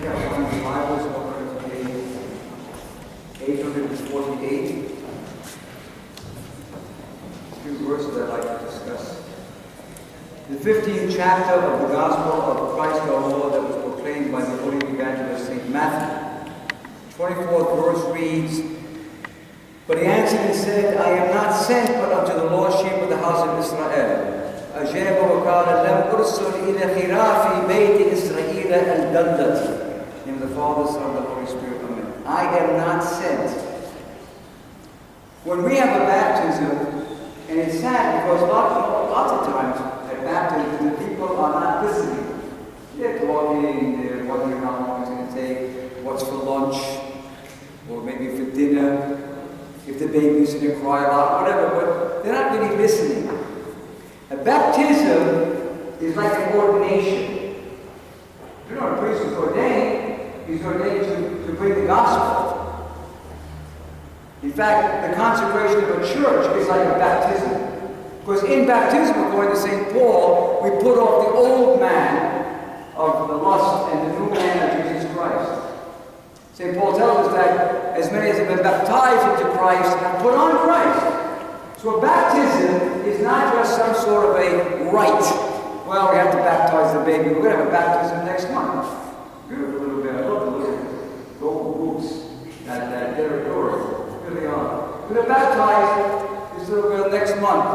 Yeah, one of the Bibles over to page 848. A few verses I'd like to discuss. The 15th chapter of the Gospel of Christ our Lord that was proclaimed by the Holy Evangelist St. Matthew. 24th verse reads, "But he answered and said, I am not sent but unto the lost sheep of the house of Israel. أجاب وقال لم أرسل إلى خراف بيت إسرائيل الضالة." In the Father, Son, and the Holy Spirit, amen. I am not sent. When we have a baptism, and it's sad because lots of times at baptism the people are not listening. They're talking, they're wondering how long it's going to take, what's for lunch, or maybe for dinner, if the baby's going to cry a lot, whatever, but they're not really listening. A baptism is like an ordination. You know, a priest is ordained, he's ordained to bring the gospel. In fact, the consecration of a church is like a baptism. Because in baptism, according to St. Paul, we put off the old man of the lust and the new man of Jesus Christ. St. Paul tells us that as many as have been baptized into Christ have put on Christ. So a baptism is not just some sort of a rite. Well, we have to baptize the baby. We're going to have a baptism next month. Beautiful little bit. I love the little gold boots that they're adoring. Really are. We're going to baptize this little girl next month.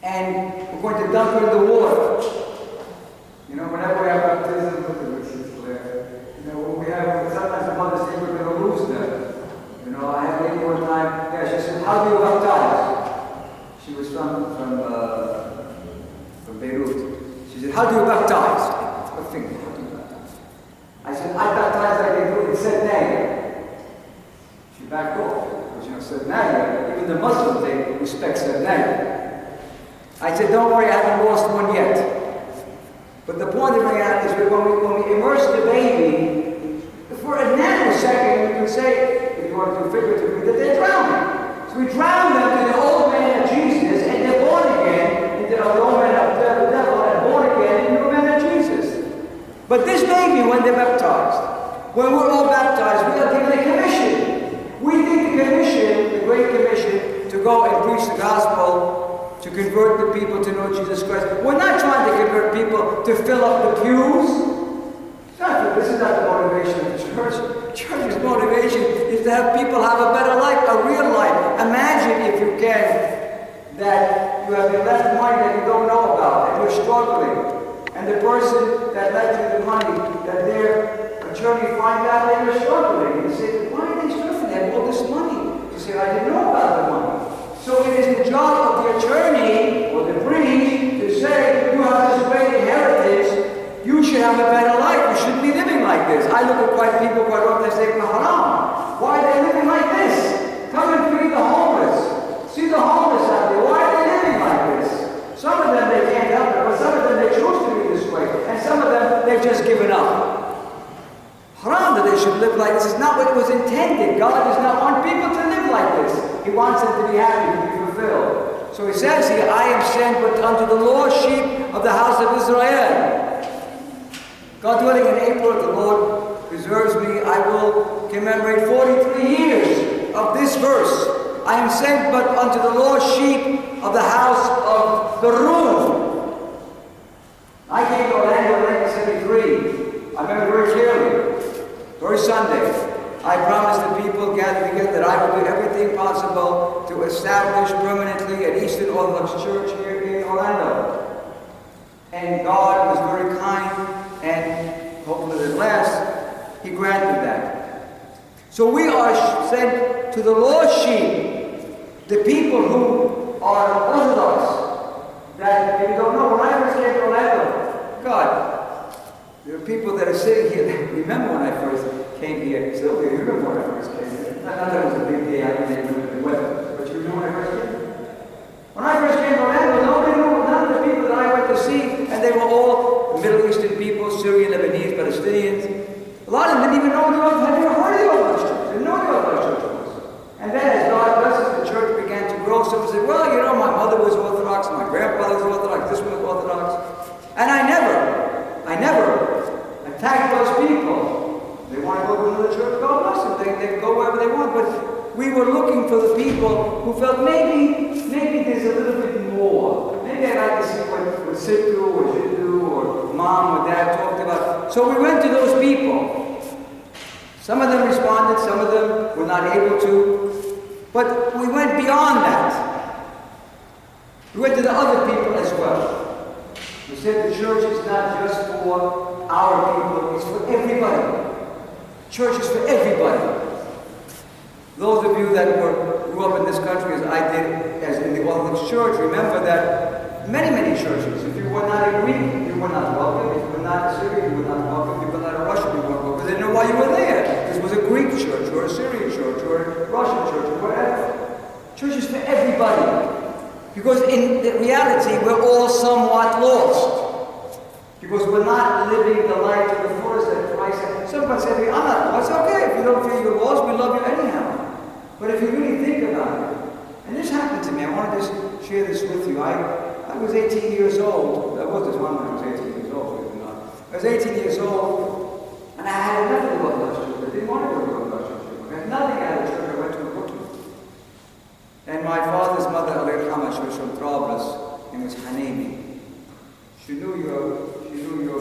And we're going to dunk her in the water. You know, whenever we have baptism, look at this, it's clear. You know, when we have, sometimes the mothers think we're going to lose them. You know, I had a lady one time, she said, how do you baptize? She was from Beirut. She said, how do you baptize? Her finger, how do you baptize? I said, I baptize like they do in Sednaya. She backed off. Because, you know, Sednaya, even the Muslims, they respect Sednaya. I said, don't worry, I haven't lost one yet. But the point of bringing out is that when we immerse the baby, for a nanosecond, we can say, if you want to do figuratively, that they're drowning. So we drown them to the old man of Jesus, and they're born again into the old man of the devil, and born again into the man of Jesus. But this baby, when they're baptized, when we're all baptized, we are given a commission. We think the commission, the Great Commission, to go and preach the gospel, to convert the people to know Jesus Christ. We're not trying to convert people to fill up the pews. This is not the motivation of the church. Church's motivation is to have people have a better life, a real life. Imagine, if you can, that you have been left money that you don't know about, and you're struggling. And the person that left you the money, that their attorney finds out that you're struggling. And you say, why are they struggling? They have all this money. You say, I didn't know about the money. So it is the job of the attorney or the priest to say, you have this great inheritance, you should have a better life. You shouldn't be living like this. I look at people quite often and say, haram. Why are they living like this? Come and feed the homeless. See the homeless out there. Why are they living like this? Some of them they can't help it, but some of them they choose to be this way. And some of them they've just given up. Haram that they should live like this is not what it was intended. God does not want people to live like this. He wants them to be happy, to be fulfilled. So he says here, I am sent but unto the lost sheep of the house of Israel. God willing, in April, if the Lord preserves me, I will commemorate 43 years of this verse. I am sent but unto the lost sheep of the house of the Rum. I came to Orlando in 1973. I remember very clearly. First Sunday, I promised the people gathered together that I would do everything possible to establish permanently an Eastern Orthodox Church here in Orlando. And God was very kind, and hopefully at last, He granted that. So we are sent to the lost sheep, the people who are Orthodox, that maybe don't know. When I first came to Orlando, God, there are people that are sitting here. Remember when I first came here? Still do. You remember when I first came here? Not that it was a big day. I didn't know the weather. But you remember when I first came here? When I first came to Orlando, nobody knew. None of the people that I went to see, and they were all Middle Eastern people, Syrian, Lebanese, Palestinians. A lot of them didn't even know had never heard of the Orthodox Church. Didn't know what the Orthodox Church was. And then as God blesses, the church began to grow. Some said, well, you know, my mother was Orthodox, my grandfather was Orthodox, this one was Orthodox. And I attack those people. They want to go to another church, God bless them. They can go wherever they want. But we were looking for the people who felt maybe there's a little bit more. Maybe I'd like to see what Sidhu or Jiddu or Mom or Dad talked about. So we went to those people. Some of them responded, some of them were not able to. But we went beyond that. We went to the other people as well. We said the church is not just for our people, it's for everybody. Church is for everybody. Those of you that grew up in this country as I did, as in the Orthodox Church, remember that many churches, if you were not a Greek, you were not welcome. If you were not a Syrian, you were not welcome. If you were not a Russian, you weren't welcome. They didn't know why you were there. This was a Greek church, or a Syrian church, or a Russian church, or whatever. Church is for everybody. Because in reality, we're all somewhat lost. Because we're not living the life to the fullest that Christ said. Someone said to me, I'm not lost. It's okay. If you don't feel you're lost, we love you anyhow. But if you really think about it, and this happened to me, I want to just share this with you. I was 18 years old. That was this one when I was 18 years old, believe it or not. I was 18 years old, and I had nothing to Orthodox church. I didn't want to go to Orthodox church. I had nothing out of church. I went to a Brooklyn. And my father's mother, she was from Trablus, and was Hanemi. She knew your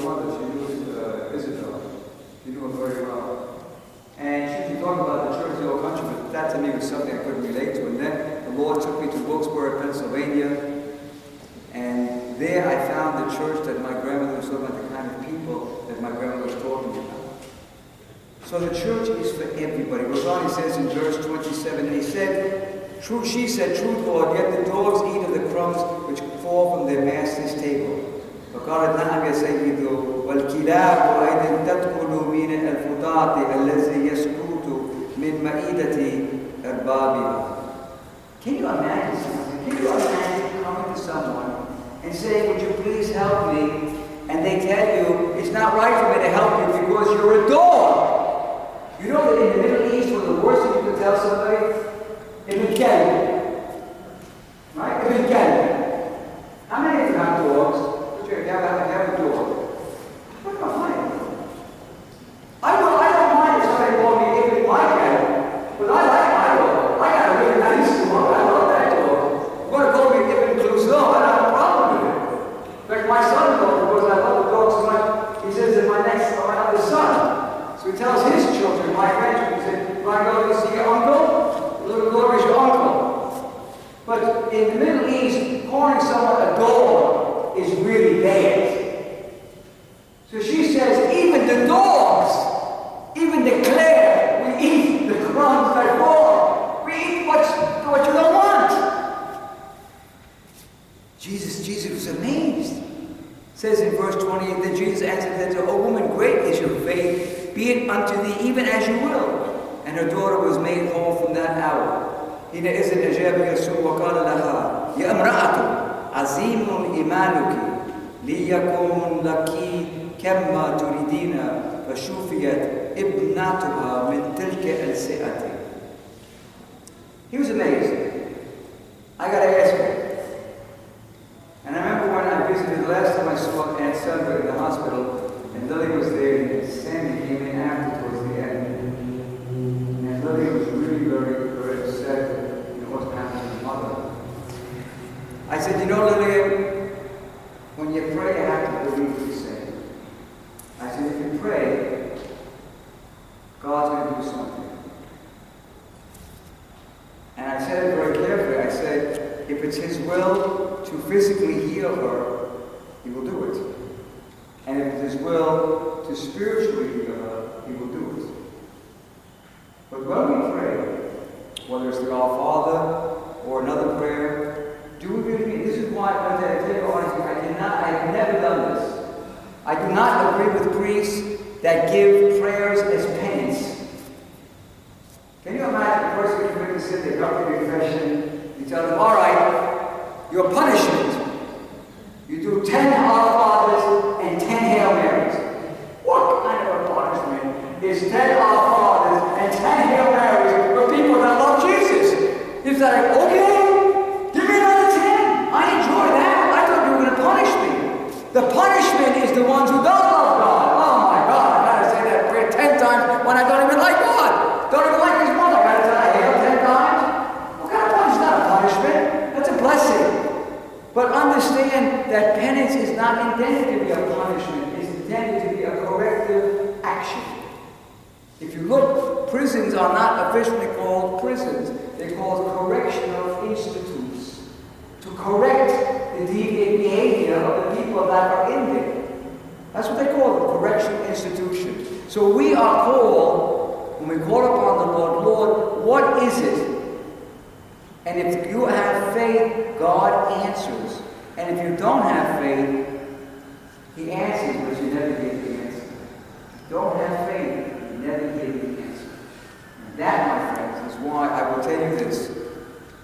mother. She knew Isabel. She knew her very well. And she was talking about the church in the old country, but that to me was something I couldn't relate to. And then the Lord took me to Wilkesboro, Pennsylvania. And there I found the church that my grandmother was talking about, the kind of people that my grandmother was talking about. So the church is for everybody. Goes on, he says in verse 27, and she said, "True, Lord, yet the dogs eat of the crumbs which fall from their master's table." فقالت نعم يا سيد والكلاب أيضا تدخل من الفضاء الذي يسقط من مائدة أربابها. Can you imagine something? Can you imagine coming to someone and saying, "Would you please help me?" And they tell you, "It's not right for me to help you because you're a dog." You know that in the Middle East, one of the worst things you could tell somebody, Ibn Kelly. Right? Ibn Kelly. How many of you have dogs? You have a dog. What am I playing? I don't mind if somebody called me Ibn my cat, but I like my dog. I got a really nice dog. I love that dog. You're going to call me Ibn Clouseau, I don't have a problem with it. In fact, my son-in-law, because I love the dog so much, he says that my other son. So he tells his children, my grandchildren, he said, "You want to go to see your uncle? Little Glory is your uncle." But in the Middle East, calling someone a dog is really bad. So she says, even the dogs, even declare, we eat the crumbs that fall. We eat what you don't want. Jesus was amazed. It says in verse 28 that Jesus answered her, "O woman, great is your faith. Be it unto thee even as you will." And her daughter was made whole from that hour. حينئذ أجاب يسوع وقال لها يا امرأة عظيم إيمانك ليكن لك كما تريدين فشفيت ابنتها من تلك الساعة. He was amazed. I got to ask him. And I remember when I visited, the last time I saw Aunt Sandra in the hospital, and Lily was there, and Sandy came in after towards the end. And Lily was really very upset at what happened to her mother. I said, "You know, Lily, when you pray, you have to believe what you say." I said, "If you pray, God's going to do something." And I said it very carefully. I said, if it's His will to physically heal her, He will do it. And if it's His will to spiritually heal her, He will do it. But when we pray, whether it's the Our Father or another prayer, do we really mean? This is why, I tell you honestly, I've never done this. I do not agree with priests that give prayers as penance. Can you imagine a person who commits a sin, they come to confession, you tell them, "All right, your punishment, you do 10 Our Fathers and 10 Hail Marys." What kind of a punishment is 10 Our Fathers and 10 Hail Marys for people that love Jesus? He's like, "Okay, give me another 10. I enjoy that. I thought you were going to punish me." The punishment is the ones who don't love God. Oh my God. prisons are not officially called prisons. They're called correctional institutes to correct the deviant behavior of the people that are in there. That's what they call them, correctional institutions. So we are called, when we call upon the Lord, Lord, what is it? And if you have faith, God answers. And if you don't have faith, He answers, but you never get the answer. If you don't have faith, you never get the answer. And that, my friends, is why I will tell you this.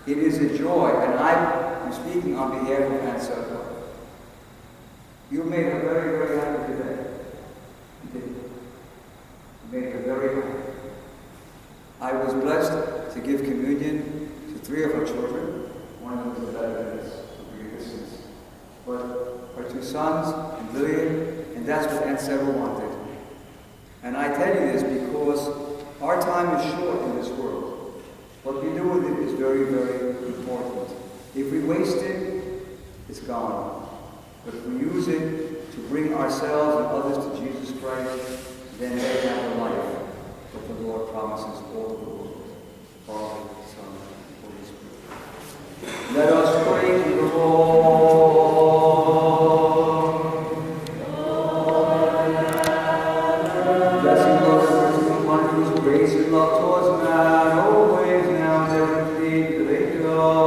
It is a joy, and I'm speaking on behalf of Aunt Sarah. You made her very, very happy today. You did. You made her very happy. I was blessed to give communion to 3 of her children. One of them was a better than this, but her 2 sons and Lillian, and that's what Aunt Sarah wanted. And I tell you this because our time is short in this world. What we do with it is very, very important. If we waste it, it's gone. But if we use it to bring ourselves and others to Jesus Christ, then they have the life that the Lord promises all of the world. Father, Son, and Holy Spirit. Let us pray to the Lord. Blessing, Lord, and mercy upon whose grace and love towards man, always, now, and ever, be great God.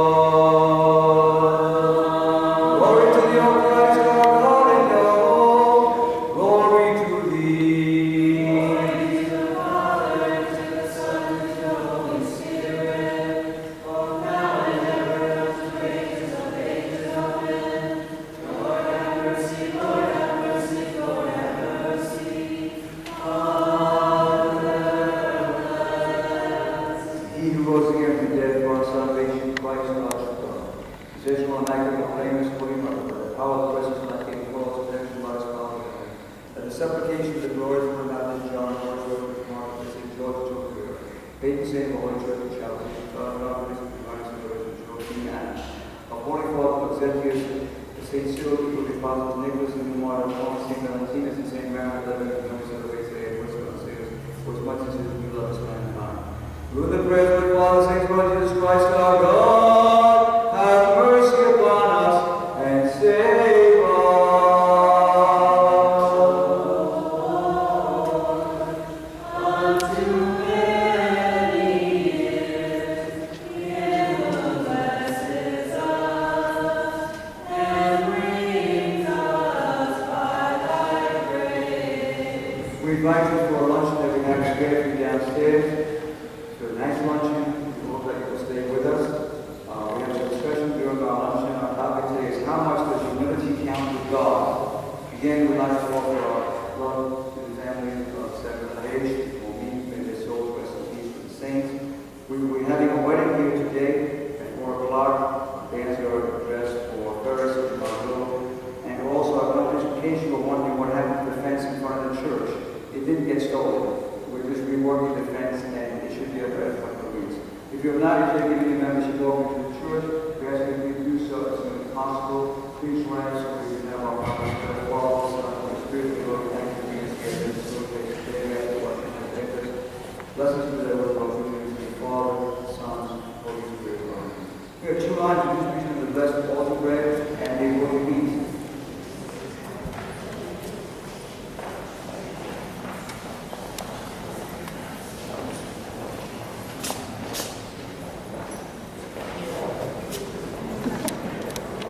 Blessed